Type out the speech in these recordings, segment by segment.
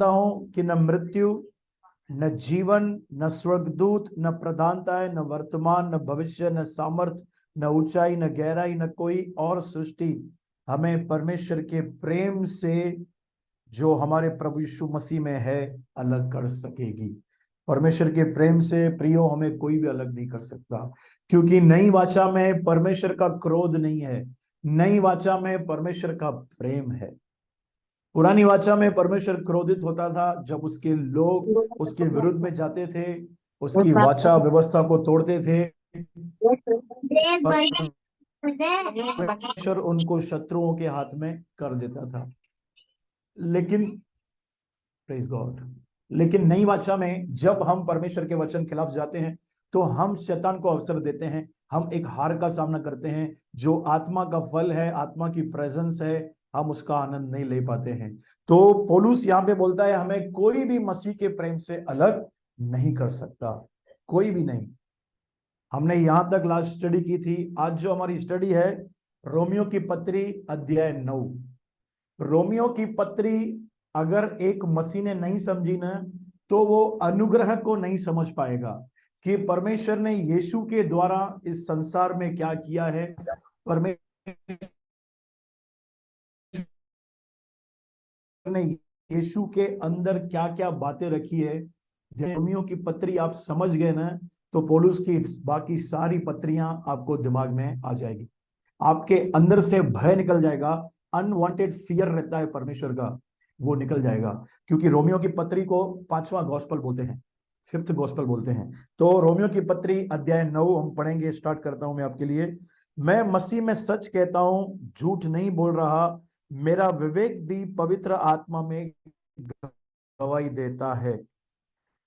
हूं कि न मृत्यु, न जीवन, न स्वर्गदूत, न प्रधानताएं, न वर्तमान, न भविष्य, न सामर्थ, न ऊंचाई, न गहराई, न कोई और सृष्टि हमें परमेश्वर के प्रेम से जो हमारे प्रभु यीशु मसीह में है अलग कर सकेगी। परमेश्वर के प्रेम से प्रियो हमें कोई भी अलग नहीं कर सकता, क्योंकि नई वाचा में परमेश्वर का क्रोध नहीं है, नई वाचा में परमेश्वर का प्रेम है। पुरानी वाचा में परमेश्वर क्रोधित होता था जब उसके लोग उसके विरुद्ध में जाते थे, उसकी वाचा व्यवस्था को तोड़ते थे। परमेश्वर उनको शत्रुओं के हाथ में कर देता था। लेकिन प्रेज गॉड, लेकिन नई वाचा में जब हम परमेश्वर के वचन के खिलाफ जाते हैं तो हम शैतान को अवसर देते हैं, हम एक हार का सामना करते हैं। जो आत्मा का फल है, आत्मा की प्रेजेंस है, हम उसका आनंद नहीं ले पाते हैं। तो पौलुस यहाँ पे बोलता है हमें कोई भी मसीह के प्रेम से अलग नहीं कर सकता, कोई भी नहीं। हमने यहां तक लास्ट स्टडी की थी। आज जो हमारी स्टडी है रोमियो की पत्री अध्याय 9। रोमियो की पत्री अगर एक मसीह ने नहीं समझी ना, तो वो अनुग्रह को नहीं समझ पाएगा कि परमेश्वर ने यीशु के द्वारा इस संसार में क्या किया है। परमेश्वर ने यीशु के अंदर क्या क्या बातें रखी है। रोमियो की पत्री आप समझ गए ना, तो पौलुस की बाकी सारी पत्रियां आपको दिमाग में आ जाएगी। आपके अंदर से भय निकल जाएगा, अनवांटेड फियर रहता है परमेश्वर का, वो निकल जाएगा। क्योंकि रोमियो की पत्री को पांचवा गॉस्पल बोलते हैं, फिफ्थ गॉस्पल बोलते हैं। तो रोमियो की पत्री अध्याय 9 हम पढ़ेंगे। स्टार्ट करता हूं मैं आपके लिए। मैं मसीह में सच कहता हूं, झूठ नहीं बोल रहा। मेरा विवेक भी पवित्र आत्मा में गवाही देता है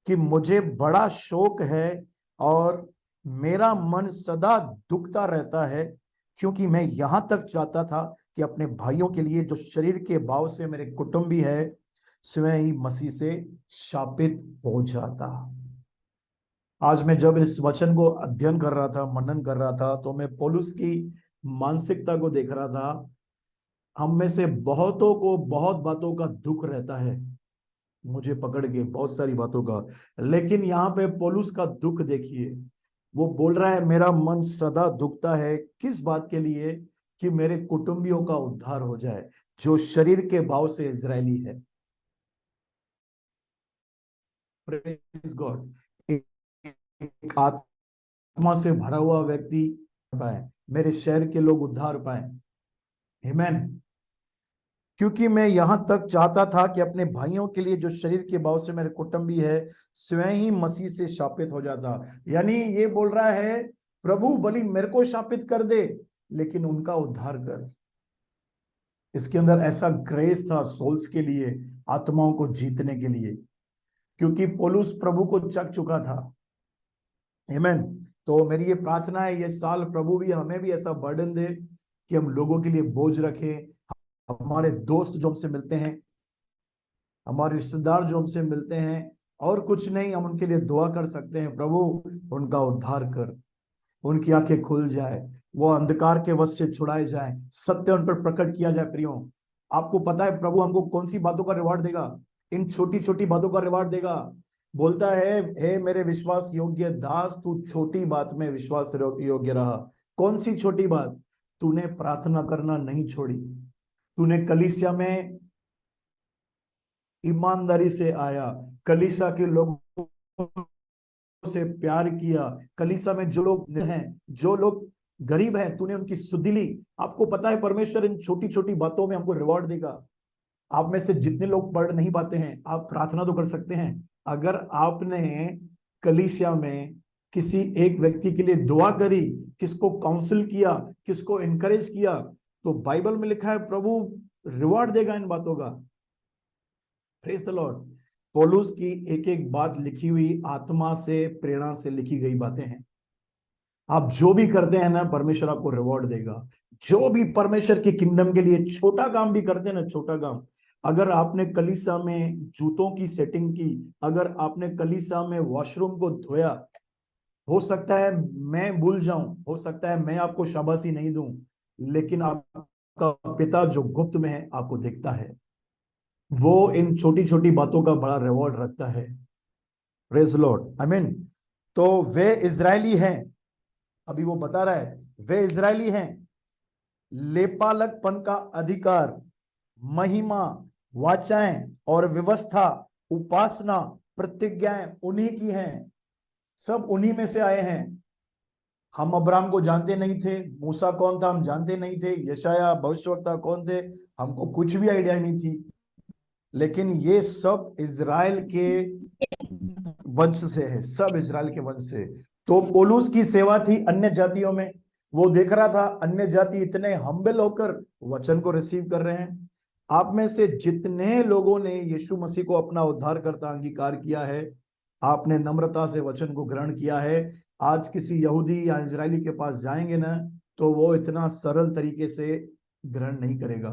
कि मुझे बड़ा शोक है और मेरा मन सदा दुखता रहता है, क्योंकि मैं यहां तक चाहता था कि अपने भाइयों के लिए जो शरीर के भाव से मेरे कुटुंबी है स्वयं ही मसीह से शापित हो जाता। आज मैं जब इस वचन को अध्ययन कर रहा था, मनन कर रहा था, तो मैं पौलुस की मानसिकता को देख रहा था। हम में से बहुतों को बहुत बातों का दुख रहता है, मुझे पकड़ के बहुत सारी बातों का। लेकिन यहाँ पे पौलुस का दुख देखिए, वो बोल रहा है मेरा मन सदा दुखता है। किस बात के लिए? कि मेरे कुटुंबियों का उद्धार हो जाए जो शरीर के भाव से इजरायली है। Praise God. एक आत्मा से भरा हुआ व्यक्ति पाए, मेरे शहर के लोग उद्धार पाए। आमीन। क्योंकि मैं यहां तक चाहता था कि अपने भाइयों के लिए जो शरीर के भाव से मेरे कुटुंबी है स्वयं ही मसीह से शापित हो जाता। यानी ये बोल रहा है प्रभु बलि मेरे को शापित कर दे, लेकिन उनका उद्धार कर। इसके अंदर ऐसा ग्रेस था सोल्स के लिए, आत्माओं को जीतने के लिए, क्योंकि पौलुस प्रभु को चख चुका था। आमीन। तो मेरी ये प्रार्थना है ये साल प्रभु भी हमें भी ऐसा बर्डन दे कि हम लोगों के लिए बोझ रखें। हमारे दोस्त जो हमसे मिलते हैं, हमारे रिश्तेदार जो हमसे मिलते हैं, और कुछ नहीं, हम उनके लिए दुआ कर सकते हैं प्रभु उनका उद्धार कर, उनकी आंखें खुल जाए, वो अंधकार के वश से छुड़ाए जाए, सत्य उन पर प्रकट किया जाए। प्रियो, आपको पता है प्रभु हमको कौन सी बातों का रिवार्ड देगा? इन छोटी छोटी बातों का रिवार्ड देगा। बोलता है हे मेरे विश्वास योग्य दास, तू छोटी बात में विश्वास योग्य रहा। कौन सी छोटी बात? तूने प्रार्थना करना नहीं छोड़ी, तूने कलीसिया में ईमानदारी से आया, कलीसिया के लोगों से प्यार किया, कलीसिया में जो लोग हैं, जो लोग गरीब हैं, तूने उनकी सुधि ली। आपको पता है परमेश्वर इन छोटी छोटी बातों में हमको रिवॉर्ड देगा। आप में से जितने लोग पढ़ नहीं पाते हैं, आप प्रार्थना तो कर सकते हैं। अगर आपने कलीसिया में किसी एक व्यक्ति के लिए दुआ करी, किसको काउंसिल किया, किसको इनकरेज किया, तो बाइबल में लिखा है प्रभु रिवॉर्ड देगा इन बातों का। Praise the Lord. पौलुस की एक एक बात लिखी हुई आत्मा से, प्रेरणा से लिखी गई बातें हैं। आप जो भी करते हैं ना, परमेश्वर आपको रिवॉर्ड देगा। जो भी परमेश्वर के किंगडम के लिए छोटा काम भी करते हैं ना, छोटा काम, अगर आपने कलीसिया में जूतों की सेटिंग की, अगर आपने कलीसिया में वॉशरूम को धोया, हो सकता है मैं भूल जाऊं, हो सकता है मैं आपको शाबाशी नहीं दूं, लेकिन आपका पिता जो गुप्त में है आपको देखता है। वो इन छोटी छोटी बातों का बड़ा रिवॉर्ड रखता है। प्रेज लॉर्ड, आमीन। तो वे इजरायली हैं, अभी वो बता रहा है वे इजरायली हैं, लेपालकपन का अधिकार, महिमा, वाचाएं और व्यवस्था, उपासना, प्रतिज्ञाएं उन्हीं की हैं, सब उन्हीं में से आए हैं। हम अब्राहम को जानते नहीं थे, मूसा कौन था हम जानते नहीं थे, यशाया भविष्यवक्ता कौन थे हमको कुछ भी आइडिया नहीं थी, लेकिन ये सब इजराइल के वंश से है, सब इजराइल के वंश से। तो पौलुस की सेवा थी अन्य जातियों में। वो देख रहा था अन्य जाति इतने हम्बल होकर वचन को रिसीव कर रहे हैं। आप में से जितने लोगों ने यीशु मसीह को अपना उद्धारकर्ता अंगीकार किया है, आपने नम्रता से वचन को ग्रहण किया है, आज किसी यहूदी या इजरायली के पास जाएंगे ना, तो वो इतना सरल तरीके से ग्रहण नहीं करेगा।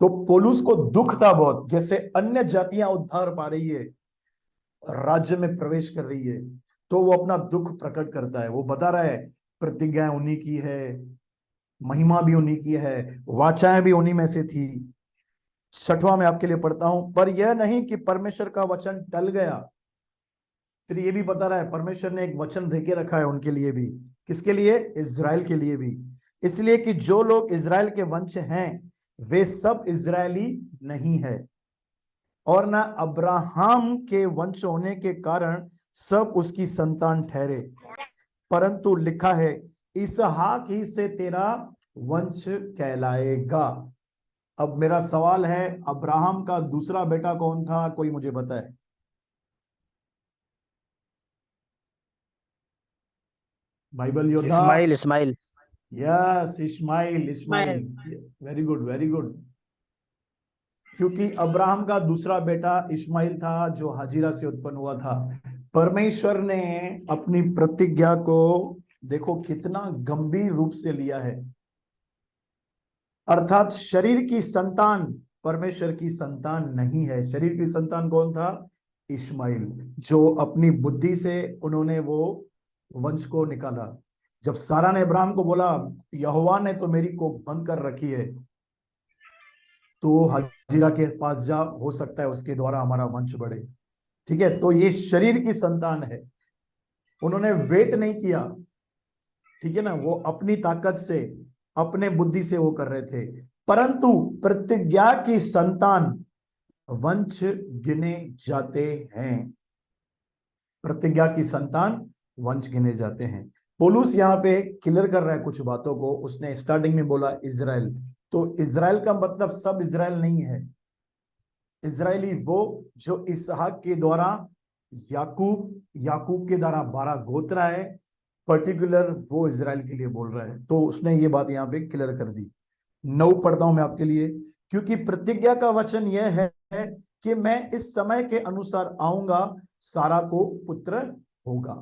तो पौलुस को दुख था बहुत, जैसे अन्य जातियां उद्धार पा रही है, राज्य में प्रवेश कर रही है, तो वो अपना दुख प्रकट करता है। वो बता रहा है प्रतिज्ञा उन्हीं की है, महिमा भी उन्हीं की है, वाचाएं भी उन्हीं में से थी। छठवां में आपके लिए पढ़ता हूं, पर यह नहीं कि परमेश्वर का वचन टल गया। फिर ये भी बता रहा है परमेश्वर ने एक वचन देके रखा है उनके लिए भी। किसके लिए? इज़राइल के लिए भी। इसलिए कि जो लोग इज़राइल के वंश हैं वे सब इज़राइली नहीं है, और ना अब्राहम के वंश होने के कारण सब उसकी संतान ठहरे, परंतु लिखा है इसहाक ही से तेरा वंश कहलाएगा। अब मेरा सवाल है, अब्राहम का दूसरा बेटा कौन था? कोई मुझे बताए। बाइबल योद्धा। Ishmael Ishmael. Yes, Ishmael, Ishmael. Ishmael. Very good, very good. क्योंकि अब्राहम का दूसरा बेटा इस्माइल था जो हाजिरा से उत्पन्न हुआ था। परमेश्वर ने अपनी प्रतिज्ञा को देखो कितना गंभीर रूप से लिया है। अर्थात शरीर की संतान परमेश्वर की संतान नहीं है। शरीर की संतान कौन था? इस्माइल, जो अपनी बुद्धि से उन्होंने वो वंश को निकाला। जब सारा ने अब्राहम को बोला यहोवा ने तो मेरी कोख बंद कर रखी है, तो हाजिरा के पास जा, हो सकता है उसके द्वारा हमारा वंश बढ़े। ठीक है, तो ये शरीर की संतान है। उन्होंने वेट नहीं किया, ठीक है ना, वो अपनी ताकत से अपने बुद्धि से वो कर रहे थे। परंतु प्रतिज्ञा की संतान वंश गिने जाते हैं। प्रतिज्ञा की संतान वंश गिने जाते हैं। पौलुस यहाँ पे क्लियर कर रहा है कुछ बातों को। उसने स्टार्टिंग में बोला इजराइल, तो इजराइल का मतलब सब इजराइल नहीं है। इजरायली वो जो इसहाक के द्वारा, याकूब, याकूब के द्वारा 12 गोत्र है, पर्टिकुलर वो इजराइल के लिए बोल रहा है। तो उसने ये बात यहाँ पे क्लियर कर दी। 9 पढ़ता हूं मैं आपके लिए। क्योंकि प्रतिज्ञा का वचन यह है कि मैं इस समय के अनुसार आऊंगा, सारा को पुत्र होगा।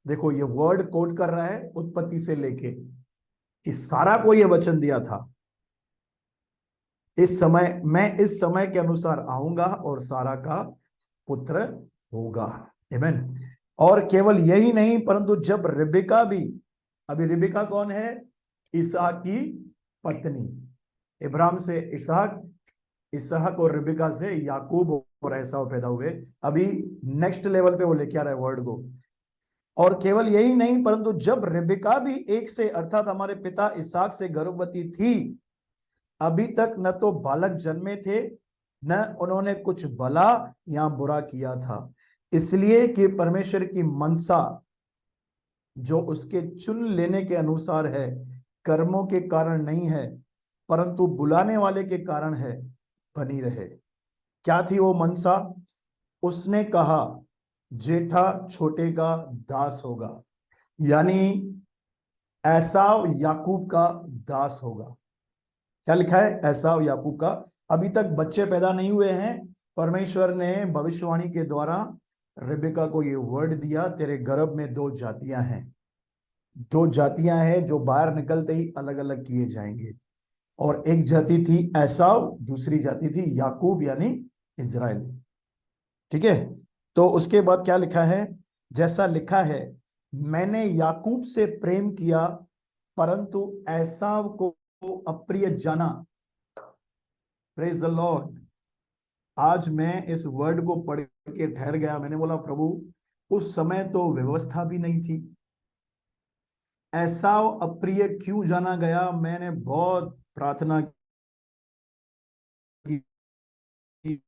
देखो ये वर्ड कोट कर रहा है उत्पत्ति से लेके, कि सारा को यह वचन दिया था इस समय, मैं इस समय के अनुसार आऊंगा और सारा का पुत्र होगा। आमीन। और केवल यही नहीं, परंतु जब रिबिका भी, अभी रिबिका कौन है? इसहाक की पत्नी। इब्राहिम से इसहाक, इसहाक और रिबिका से याकूब और एसाव पैदा हुए। अभी नेक्स्ट लेवल पे वो लेके आ रहा है वर्ड को। और केवल यही नहीं, परंतु जब रिबिका भी एक से अर्थात हमारे पिता इसहाक से गर्भवती थी, अभी तक न तो बालक जन्मे थे, न उन्होंने कुछ भला या बुरा किया था, इसलिए कि परमेश्वर की मनसा जो उसके चुन लेने के अनुसार है, कर्मों के कारण नहीं है, परंतु बुलाने वाले के कारण है, बनी रहे। क्या थी वो मनसा? उसने कहा जेठा छोटे का दास होगा, यानी एसाव याकूब का दास होगा। क्या लिखा है? एसाव याकूब का। अभी तक बच्चे पैदा नहीं हुए हैं, परमेश्वर ने भविष्यवाणी के द्वारा रिबेका को ये वर्ड दिया, तेरे गर्भ में 2 जातियां हैं, 2 जातियां हैं जो बाहर निकलते ही अलग अलग किए जाएंगे। और एक जाति थी एसाव, दूसरी जाति थी याकूब यानी इजराइल। ठीक है, तो उसके बाद क्या लिखा है? जैसा लिखा है, मैंने याकूब से प्रेम किया परंतु एसाव को अप्रिय जाना। Praise the Lord. आज मैं इस वर्ड को पढ़ के ठहर गया। मैंने बोला प्रभु, उस समय तो व्यवस्था भी नहीं थी, एसाव अप्रिय क्यों जाना गया? मैंने बहुत प्रार्थना की,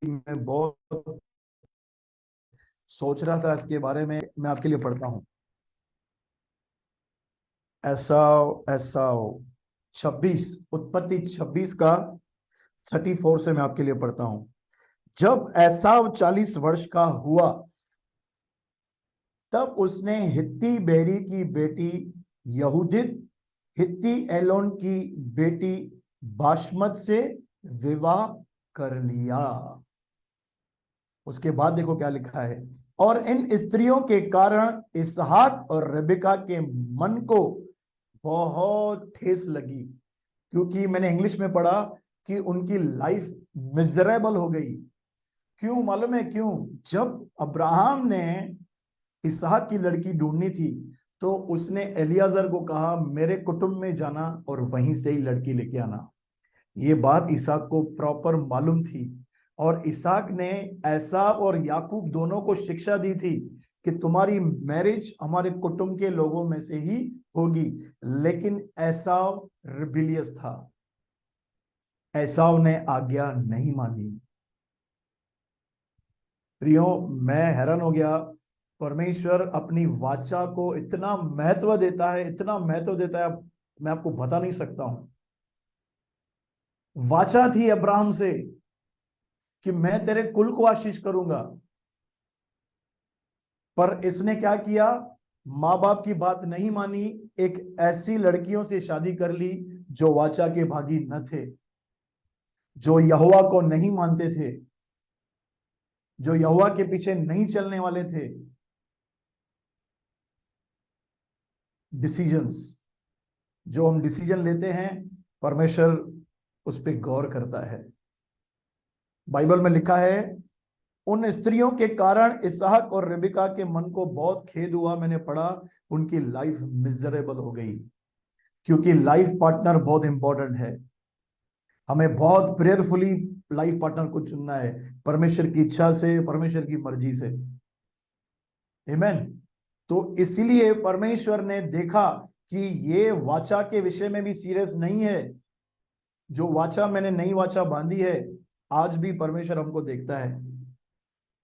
मैं बहुत सोच रहा था इसके बारे में। मैं आपके लिए पढ़ता हूं, एसाव एसाव 26, उत्पत्ति 26 का 34 से मैं आपके लिए पढ़ता हूं। जब एसाव 40 वर्ष का हुआ, तब उसने हित्ती बेरी की बेटी यहूदित, हित्ती एलोन की बेटी बाशमत से विवाह कर लिया। उसके बाद देखो क्या लिखा है, और इन स्त्रियों के कारण इसहाक और रेबेका के मन को बहुत ठेस लगी, क्योंकि मैंने इंग्लिश में पढ़ा कि उनकी लाइफ मिजरेबल हो गई। क्यों मालूम है क्यों? जब अब्राहम ने इसहाक की लड़की ढूंढनी थी, तो उसने एलियाजर को कहा मेरे कुटुंब में जाना और वहीं से ही लड़की लेके आना। ये बात इसहाक को प्रॉपर मालूम थी, और इसहाक ने एसाव और याकूब दोनों को शिक्षा दी थी कि तुम्हारी मैरिज हमारे कुटुंब के लोगों में से ही होगी। लेकिन एसाव रिबिलियस था, एसाव ने आज्ञा नहीं मानी। प्रियो, मैं हैरान हो गया। परमेश्वर अपनी वाचा को इतना महत्व देता है, इतना महत्व देता है, मैं आपको बता नहीं सकता हूं। वाचा थी अब्राहम से कि मैं तेरे कुल को आशीष करूंगा, पर इसने क्या किया? माँ बाप की बात नहीं मानी, एक ऐसी लड़कियों से शादी कर ली जो वाचा के भागी न थे, जो यहोवा को नहीं मानते थे, जो यहोवा के पीछे नहीं चलने वाले थे। डिसीजंस, जो हम डिसीजन लेते हैं, परमेश्वर उस पर गौर करता है। बाइबल में लिखा है, उन स्त्रियों के कारण इसहाक और रेबिका के मन को बहुत खेद हुआ। मैंने पढ़ा उनकी लाइफ मिजरेबल हो गई, क्योंकि लाइफ पार्टनर बहुत इंपॉर्टेंट है। हमें बहुत प्रेयरफुली लाइफ पार्टनर को चुनना है, परमेश्वर की इच्छा से, परमेश्वर की मर्जी से। आमीन। तो इसलिए परमेश्वर ने देखा कि ये वाचा के विषय में भी सीरियस नहीं है। जो वाचा मैंने नई वाचा बांधी है, आज भी परमेश्वर हमको देखता है,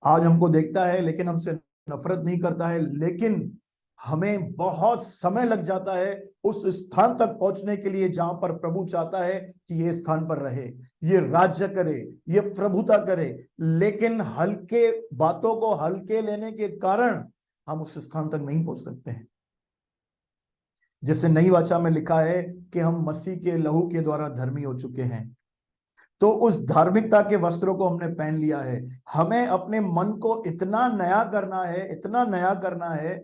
आज हमको देखता है, लेकिन हमसे नफरत नहीं करता है। लेकिन हमें बहुत समय लग जाता है उस स्थान तक पहुंचने के लिए जहां पर प्रभु चाहता है कि ये स्थान पर रहे, ये राज्य करे, ये प्रभुता करे। लेकिन हल्के बातों को हल्के लेने के कारण हम उस स्थान तक नहीं पहुंच सकते हैं। जैसे नई वाचा में लिखा है कि हम मसीह के लहू के द्वारा धर्मी हो चुके हैं, तो उस धार्मिकता के वस्त्रों को हमने पहन लिया है। हमें अपने मन को इतना नया करना है, इतना नया करना है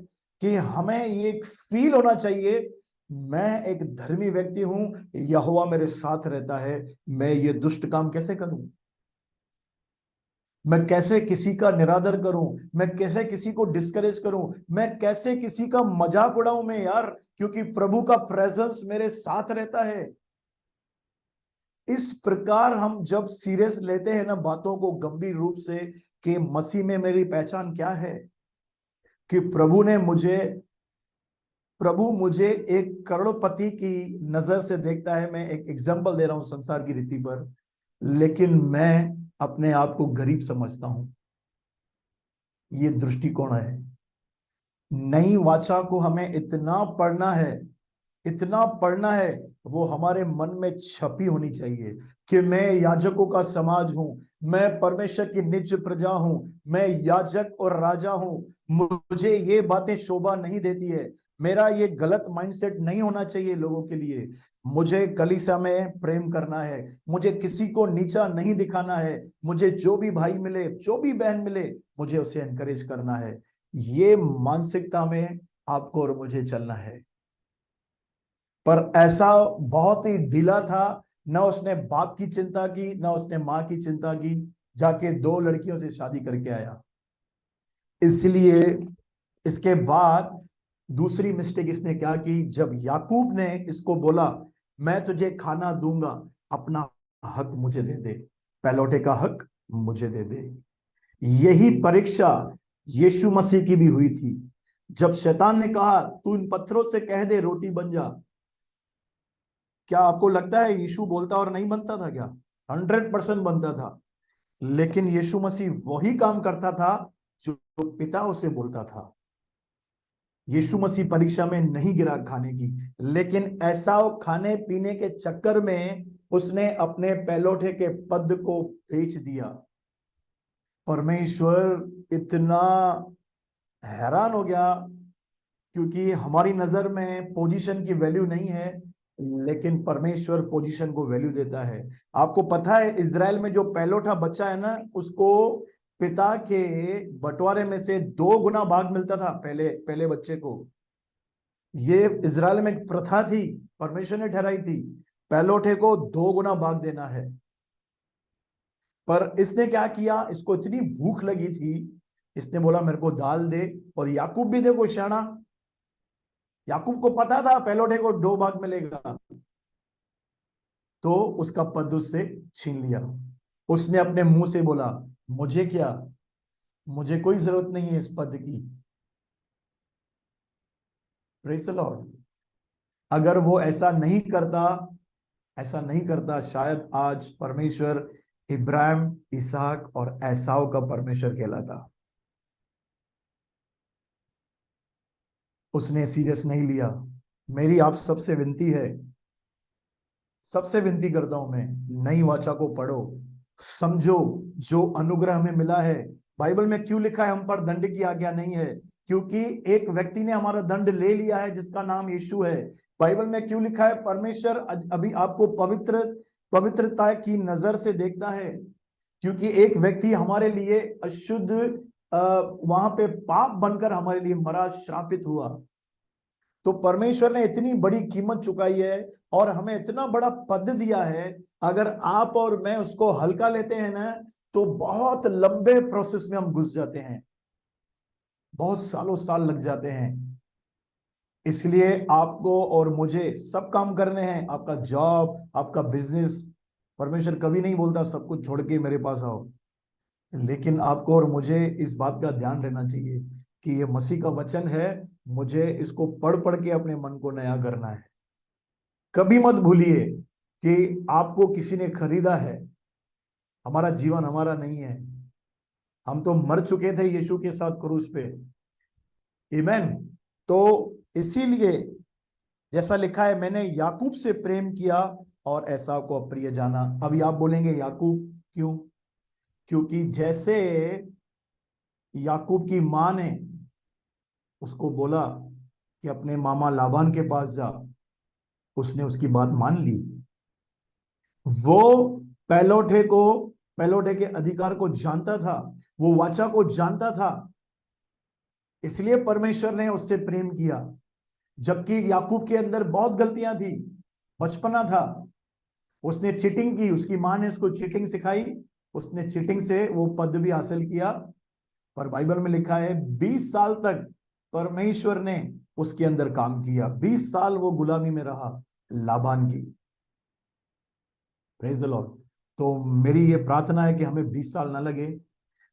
कि हमें ये फील होना चाहिए, मैं एक धर्मी व्यक्ति हूं, यहोवा मेरे साथ रहता है। मैं ये दुष्ट काम कैसे करूं? मैं कैसे किसी का निरादर करूं? मैं कैसे किसी को डिस्करेज करूं? मैं कैसे किसी का मजाक उड़ाऊं मैं यार? क्योंकि प्रभु का प्रेजेंस मेरे साथ रहता है। इस प्रकार हम जब सीरियस लेते हैं ना बातों को गंभीर रूप से, कि मसीह में मेरी पहचान क्या है, कि प्रभु मुझे एक करोड़पति की नजर से देखता है। मैं एक एग्जांपल दे रहा हूं संसार की रीति पर, लेकिन मैं अपने आप को गरीब समझता हूं। ये दृष्टिकोण है। नई वाचा को हमें इतना पढ़ना है, इतना पढ़ना है, वो हमारे मन में छपी होनी चाहिए कि मैं याजकों का समाज हूं, मैं परमेश्वर की निज प्रजा हूं, मैं याजक और राजा हूं। मुझे ये बातें शोभा नहीं देती है। मेरा ये गलत माइंडसेट नहीं होना चाहिए लोगों के लिए। मुझे कलीसिया में प्रेम करना है, मुझे किसी को नीचा नहीं दिखाना है, मुझे जो भी भाई मिले, जो भी बहन मिले, मुझे उसे एनकरेज करना है। ये मानसिकता में आपको और मुझे चलना है। पर ऐसा बहुत ही ढीला था, न उसने बाप की चिंता की, न उसने मां की चिंता की, जाके दो लड़कियों से शादी करके आया। इसलिए इसके बाद दूसरी मिस्टेक इसने क्या की? जब याकूब ने इसको बोला मैं तुझे खाना दूंगा, अपना हक मुझे दे दे, पहलौठे का हक मुझे दे दे। यही परीक्षा यीशु मसीह की भी हुई थी। जब शैतान ने कहा तू इन पत्थरों से कह दे रोटी बन जा, क्या आपको लगता है यीशु बोलता और नहीं बनता था क्या? 100% बनता था। लेकिन यीशु मसीह वही काम करता था जो पिता उसे बोलता था। यीशु मसीह परीक्षा में नहीं गिरा खाने की, लेकिन ऐसा खाने पीने के चक्कर में उसने अपने पहलौठे के पद को बेच दिया। परमेश्वर इतना हैरान हो गया, क्योंकि हमारी नजर में पोजीशन की वैल्यू नहीं है, लेकिन परमेश्वर पोजीशन को वैल्यू देता है। आपको पता है इजराइल में जो पहलौठा बच्चा है ना, उसको पिता के बंटवारे में से 2 गुना भाग मिलता था, पहले पहले बच्चे को। ये इजराइल में एक प्रथा थी, परमेश्वर ने ठहराई थी, पहलौठे को 2 गुना भाग देना है। पर इसने क्या किया, इसको इतनी भूख लगी थी, इसने बोला मेरे को दाल दे। और याकूब भी देखो शाना, याकूब को पता था पहलौठे को 2 भाग मिलेगा, तो उसका पद उससे छीन लिया। उसने अपने मुंह से बोला मुझे क्या, मुझे कोई जरूरत नहीं है इस पद की। Praise the Lord. अगर वो ऐसा नहीं करता, ऐसा नहीं करता, शायद आज परमेश्वर इब्राहिम, इसहाक और एसाव का परमेश्वर कहलाता। उसने सीरियस नहीं लिया। मेरी आप सबसे विनती है, सबसे विनती करता हूं मैं, नई वाचा को पढ़ो, समझो जो अनुग्रह हमें मिला है। बाइबल में क्यों लिखा है हम पर दंड की आज्ञा नहीं है? क्योंकि एक व्यक्ति ने हमारा दंड ले लिया है जिसका नाम यीशु है। बाइबल में क्यों लिखा है परमेश्वर अभी आपको पवित्र पवित्रता की नजर से देखता है? क्योंकि एक व्यक्ति हमारे लिए अशुद्ध, वहां पे पाप बनकर हमारे लिए मरा, श्रापित हुआ। तो परमेश्वर ने इतनी बड़ी कीमत चुकाई है और हमें इतना बड़ा पद दिया है। अगर आप और मैं उसको हल्का लेते हैं ना, तो बहुत लंबे प्रोसेस में हम घुस जाते हैं, बहुत सालों साल लग जाते हैं। इसलिए आपको और मुझे सब काम करने हैं, आपका जॉब, आपका बिजनेस। परमेश्वर कभी नहीं बोलता सब कुछ छोड़ के मेरे पास आओ, लेकिन आपको और मुझे इस बात का ध्यान रहना चाहिए कि ये मसीह का वचन है, मुझे इसको पढ़ पढ़ के अपने मन को नया करना है। कभी मत भूलिए कि आपको किसी ने खरीदा है, हमारा जीवन हमारा नहीं है। हम तो मर चुके थे यीशु के साथ क्रूस पे। आमीन। तो इसीलिए जैसा लिखा है, मैंने याकूब से प्रेम किया और एसाव को अप्रिय जाना। अभी आप बोलेंगे याकूब क्यों? क्योंकि जैसे याकूब की मां ने उसको बोला कि अपने मामा लाबान के पास जा, उसने उसकी बात मान ली। वो पहलौठे को, पहलौठे के अधिकार को जानता था, वो वाचा को जानता था, इसलिए परमेश्वर ने उससे प्रेम किया। जबकि याकूब के अंदर बहुत गलतियां थी, बचपना था, उसने चीटिंग की, उसकी मां ने उसको चीटिंग सिखाई, उसने चीटिंग से वो पद भी हासिल किया। पर बाइबल में लिखा है 20 साल तक परमेश्वर ने उसके अंदर काम किया, 20 साल वो गुलामी में रहा लाबान की। Praise the Lord. तो मेरी ये प्रार्थना है कि हमें 20 साल ना लगे,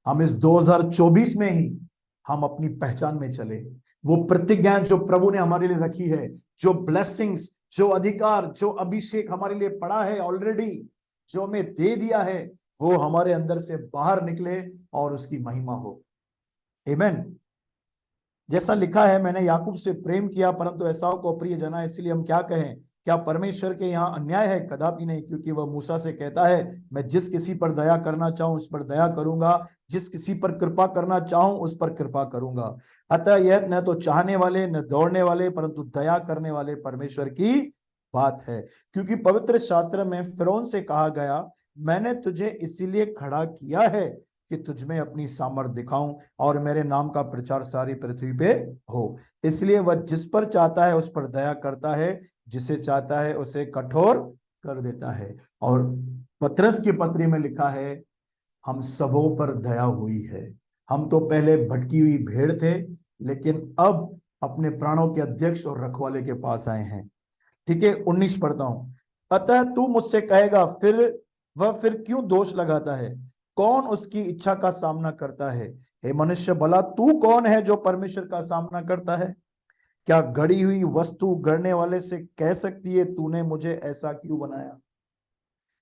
हम इस 2024 में ही हम अपनी पहचान में चले। वो प्रतिज्ञा जो प्रभु ने हमारे लिए रखी है, जो ब्लेसिंग्स, जो अधिकार, जो अभिषेक हमारे लिए पड़ा है ऑलरेडी, जो हमें दे दिया है, वो हमारे अंदर से बाहर निकले और उसकी महिमा हो। आमीन। जैसा लिखा है, मैंने याकूब से प्रेम किया परंतु एसाव को अप्रिय जाना। इसलिए हम क्या कहें? क्या परमेश्वर के यहाँ अन्याय है? कदापि नहीं, क्योंकि वह मूसा से कहता है मैं जिस किसी पर दया करना चाहूं उस पर दया करूंगा, जिस किसी पर कृपा करना चाहूं उस पर कृपा करूंगा। अतः यह न तो चाहने वाले न दौड़ने वाले परंतु दया करने वाले परमेश्वर की बात है। क्योंकि पवित्र शास्त्र में फिरौन से कहा गया, मैंने तुझे इसीलिए खड़ा किया है कि तुझमें अपनी सामर्थ दिखाऊं और मेरे नाम का प्रचार सारी पृथ्वी पे हो। इसलिए वह जिस पर चाहता है उस पर दया करता है, जिसे चाहता है उसे कठोर कर देता है। और पतरस की पत्री में लिखा है, हम सबों पर दया हुई है। हम तो पहले भटकी हुई भेड़ थे, लेकिन अब अपने प्राणों के अध्यक्ष और रखवाले के पास आए हैं। ठीक है, 19 पढ़ता हूं। अतः तू मुझसे कहेगा, फिर वह फिर क्यों दोष लगाता है? कौन उसकी इच्छा का सामना करता है? हे मनुष्य, भला तू कौन है जो परमेश्वर का सामना करता है? क्या गढ़ी हुई वस्तु गढ़ने वाले से कह सकती है, तूने मुझे ऐसा क्यों बनाया?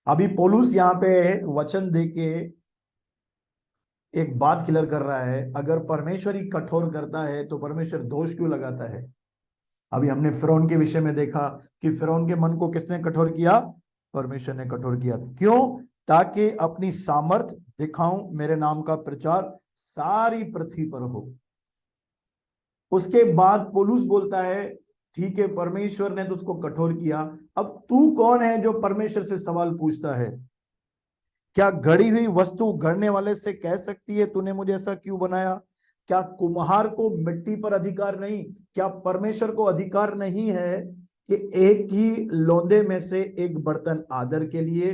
अभी पौलुस यहाँ पे वचन देके एक बात क्लियर कर रहा है, अगर परमेश्वर ही कठोर करता है तो परमेश्वर दोष क्यों लगाता है? अभी हमने फिरौन के विषय में देखा कि फिरौन के मन को किसने कठोर किया? परमेश्वर ने कठोर किया। क्यों? ताकि अपनी सामर्थ दिखाऊं, मेरे नाम का प्रचार सारी पृथ्वी पर हो। उसके बाद पौलुस बोलता है, ठीक है, परमेश्वर ने तो उसको कठोर किया, अब तू कौन है जो परमेश्वर से सवाल पूछता है? क्या गढ़ी हुई वस्तु गढ़ने वाले से कह सकती है, तूने मुझे ऐसा क्यों बनाया? क्या कुम्हार को मिट्टी पर अधिकार नहीं? क्या परमेश्वर को अधिकार नहीं है कि एक ही लौंदे में से एक बर्तन आदर के लिए,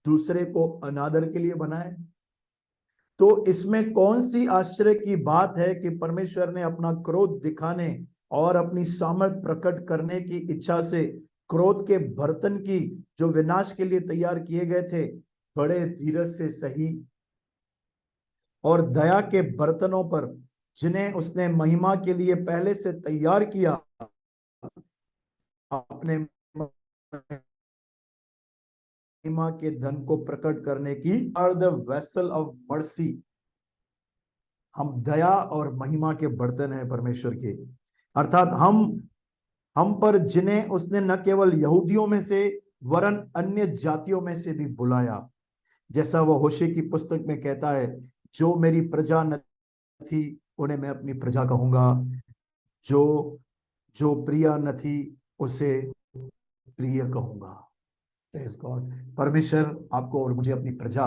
दूसरे को अनादर के लिए बनाए? तो इसमें कौन सी आश्चर्य की बात है कि परमेश्वर ने अपना क्रोध दिखाने और अपनी सामर्थ प्रकट करने की इच्छा से क्रोध के बर्तन की, जो विनाश के लिए तैयार किए गए थे, बड़े धीरज से सही, और दया के बर्तनों पर, जिन्हें उसने महिमा के लिए पहले से तैयार किया, अपने महिमा के धन को प्रकट करने की, are the vessel of mercy. हम दया और महिमा के बर्तन हैं परमेश्वर के, अर्थात हम पर जिन्हें उसने न केवल यहूदियों में से वरन अन्य जातियों में से भी बुलाया, जैसा वह होशे की पुस्तक में कहता है, जो मेरी प्रजा न थी उन्हें मैं अपनी प्रजा कहूंगा, जो जो प्रिया न थी उसे प्रिय कहूंगा। Praise God. परमेश्वर आपको और मुझे अपनी प्रजा,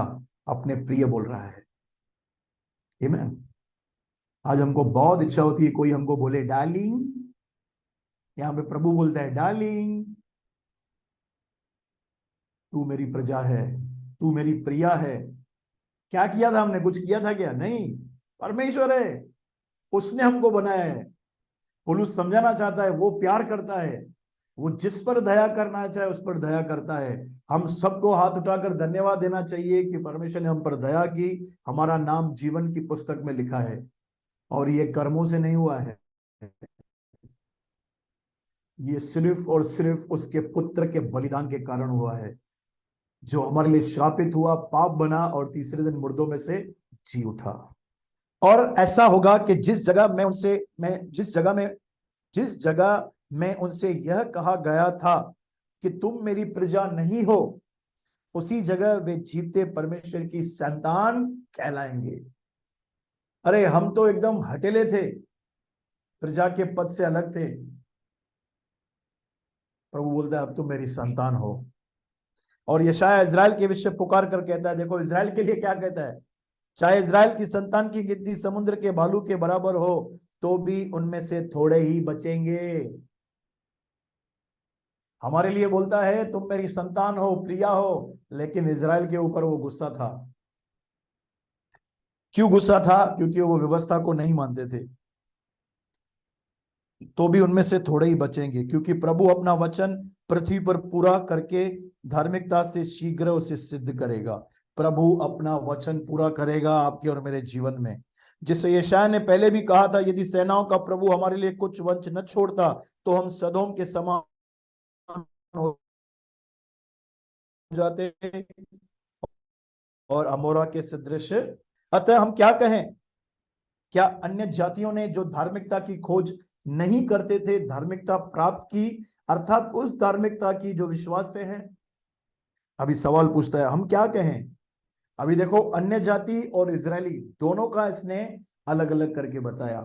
अपने प्रिय बोल रहा है। आमीन। आज हमको बहुत इच्छा होती है कोई हमको बोले डार्लिंग। यहां पे प्रभु बोलता है, डार्लिंग तू मेरी प्रजा है, तू मेरी प्रिया है। क्या किया था हमने? कुछ किया था क्या? नहीं, परमेश्वर है, उसने हमको बनाया है। पुलुस समझाना चाहता है, वो प्यार करता है, वो जिस पर दया करना चाहे उस पर दया करता है। हम सबको हाथ उठाकर धन्यवाद देना चाहिए कि परमेश्वर ने हम पर दया की, हमारा नाम जीवन की पुस्तक में लिखा है, और ये कर्मों से नहीं हुआ है, ये सिर्फ और सिर्फ उसके पुत्र के बलिदान के कारण हुआ है, जो हमारे लिए श्रापित हुआ, पाप बना और तीसरे दिन मुर्दों में से जी उठा। और ऐसा होगा कि जिस जगह में उनसे यह कहा गया था कि तुम मेरी प्रजा नहीं हो, उसी जगह वे जीवते परमेश्वर की संतान कहलाएंगे। अरे हम तो एकदम हटेले थे, प्रजा के पद से अलग थे। प्रभु बोलता है अब तुम मेरी संतान हो। और यशायाह इजराइल के विषय पुकार कर कहता है, देखो इजराइल के लिए क्या कहता है, चाहे इजराइल की संतान की गिनती समुद्र के बालू के बराबर हो, तो भी उनमें से थोड़े ही बचेंगे। हमारे लिए बोलता है तुम मेरी संतान हो, प्रिया हो, लेकिन इजराइल के ऊपर वो गुस्सा था। क्यों गुस्सा था? क्योंकि वो व्यवस्था को नहीं मानते थे। तो भी उनमें से थोड़े ही बचेंगे, क्योंकि प्रभु अपना वचन पृथ्वी पर पूरा करके धार्मिकता से शीघ्र उसे सिद्ध करेगा। प्रभु अपना वचन पूरा करेगा आपके और मेरे जीवन में। जिसे यशायाह ने पहले भी कहा था, यदि सेनाओं का प्रभु हमारे लिए कुछ वंश न छोड़ता तो हम सदोम के समान हो जाते और अमोरा के सदृश। अतः हम क्या कहें? क्या अन्य जातियों ने जो धार्मिकता की खोज नहीं करते थे, धार्मिकता प्राप्त की, अर्थात उस धार्मिकता की जो विश्वास से है? अभी सवाल पूछता है, हम क्या कहें? अभी देखो, अन्य जाति और इजरायली दोनों का इसने अलग अलग करके बताया।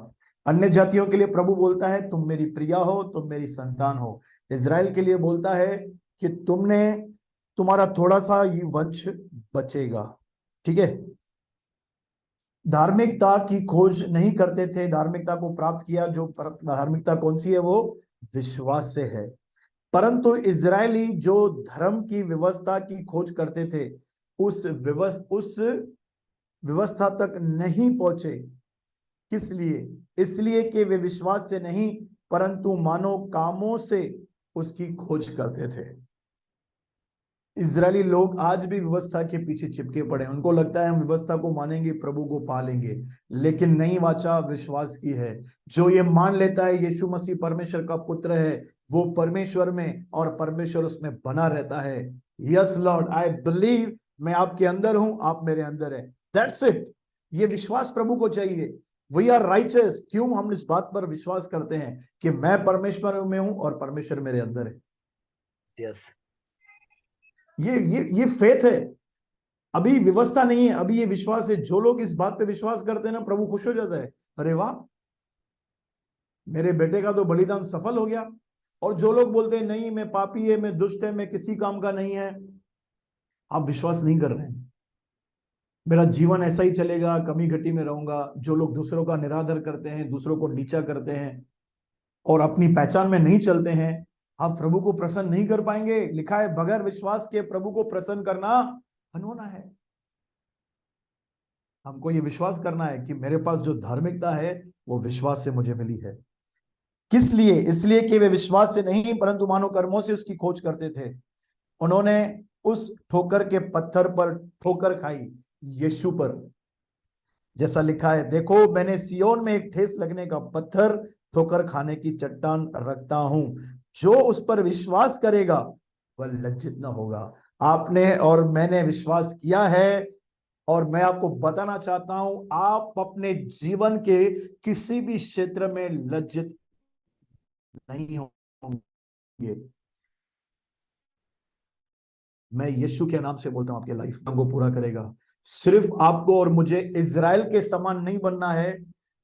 अन्य जातियों के लिए प्रभु बोलता है तुम मेरी प्रिया हो, तुम मेरी संतान हो। इजराइल के लिए बोलता है कि तुम्हारा थोड़ा सा ये वंश बचेगा। ठीक है, धार्मिकता की खोज नहीं करते थे, धार्मिकता को प्राप्त किया। जो धार्मिकता कौन सी है? वो विश्वास से है। परंतु इजरायली जो धर्म की व्यवस्था की खोज करते थे, उस व्यवस्था तक नहीं पहुंचे। किस लिए? इसलिए कि वे विश्वास से नहीं परंतु मानव कामों से उसकी खोज करते थे। इजरायली लोग आज भी व्यवस्था के पीछे चिपके पड़े हैं। उनको लगता है हम व्यवस्था को मानेंगे, प्रभु को पालेंगे, लेकिन नई वाचा विश्वास की है। जो ये मान लेता है यीशु मसीह परमेश्वर का पुत्र है, वो परमेश्वर में और परमेश्वर उसमें बना रहता है। यस लॉर्ड, आई बिलीव, मैं आपके अंदर हूं, आप मेरे अंदर है। That's it. ये विश्वास प्रभु को चाहिए। We are righteous. क्यों हम इस बात पर विश्वास करते हैं कि मैं परमेश्वर में हूं और परमेश्वर मेरे अंदर है। यस, ये फेथ है। अभी व्यवस्था नहीं है, अभी ये विश्वास है। जो लोग इस बात पे विश्वास करते हैं ना, प्रभु खुश हो जाता है। अरे वाह, मेरे बेटे का तो बलिदान सफल हो गया। और जो लोग बोलते हैं नहीं, मैं पापी है, मैं दुष्ट है, मैं किसी काम का नहीं है, आप विश्वास नहीं कर रहे हैं। मेरा जीवन ऐसा ही चलेगा, कमी घटी में रहूंगा। जो लोग दूसरों का निरादर करते हैं, दूसरों को नीचा करते हैं और अपनी पहचान में नहीं चलते हैं, आप प्रभु को प्रसन्न नहीं कर पाएंगे। लिखा है बगैर विश्वास के प्रभु को प्रसन्न करना अनहोना है। हमको ये विश्वास करना है कि मेरे पास जो धार्मिकता है वो विश्वास से मुझे मिली है। किस लिए? इसलिए कि वे विश्वास से नहीं परंतु मानो कर्मों से उसकी खोज करते थे। उन्होंने उस ठोकर के पत्थर पर ठोकर खाई, यीशु पर। जैसा लिखा है, देखो मैंने सियोन में एक ठेस लगने का पत्थर, ठोकर खाने की चट्टान रखता हूं। जो उस पर विश्वास करेगा वह लज्जित न होगा। आपने और मैंने विश्वास किया है, और मैं आपको बताना चाहता हूं, आप अपने जीवन के किसी भी क्षेत्र में लज्जित नहीं होंगे। मैं यीशु के नाम से बोलता हूं, आपके लाइफ को पूरा करेगा। सिर्फ आपको और मुझे इजराइल के समान नहीं बनना है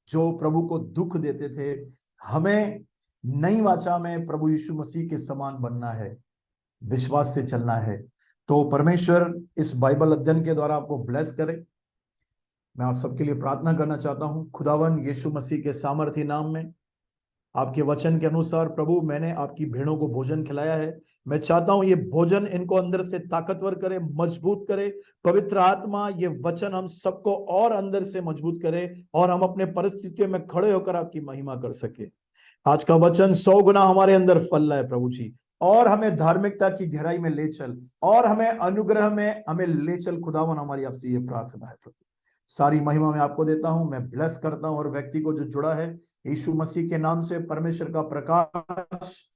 जो प्रभु को दुख देते थे। हमें नई वाचा में प्रभु यीशु मसीह के समान बनना है, विश्वास से चलना है। तो परमेश्वर इस बाइबल अध्ययन के द्वारा आपको ब्लेस करे। मैं आप सबके लिए प्रार्थना करना चाहता हूं। खुदावन यीशु मसीह के सामर्थी नाम में, आपके वचन के अनुसार प्रभु, मैंने आपकी भेड़ों को भोजन खिलाया है। मैं चाहता हूं ये भोजन इनको अंदर से ताकतवर करे, मजबूत करे। पवित्र आत्मा, ये वचन हम सबको और अंदर से मजबूत करे और हम अपने परिस्थितियों में खड़े होकर आपकी महिमा कर सके। आज का वचन 100 गुना हमारे अंदर फल रहा है प्रभु जी, और हमें धार्मिकता की गहराई में ले चल, और हमें अनुग्रह में हमें ले चल। खुदावन, हमारी आपसे ये प्रार्थना है प्रभु। सारी महिमा मैं आपको देता हूं। मैं ब्लेस करता हूं और व्यक्ति को जो जुड़ा है, यीशु मसीह के नाम से परमेश्वर का प्रकाश,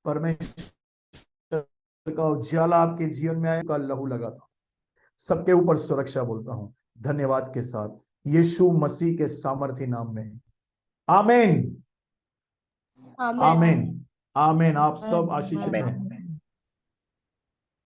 परमेश्वर का उजाला आपके जीवन में आए, का लहू लगा था सबके ऊपर सुरक्षा बोलता हूं धन्यवाद के साथ, यीशु मसीह के सामर्थी नाम में। आमीन, आमेन। आमीन, आमीन। आप सब आशीषित आमीन। हैं।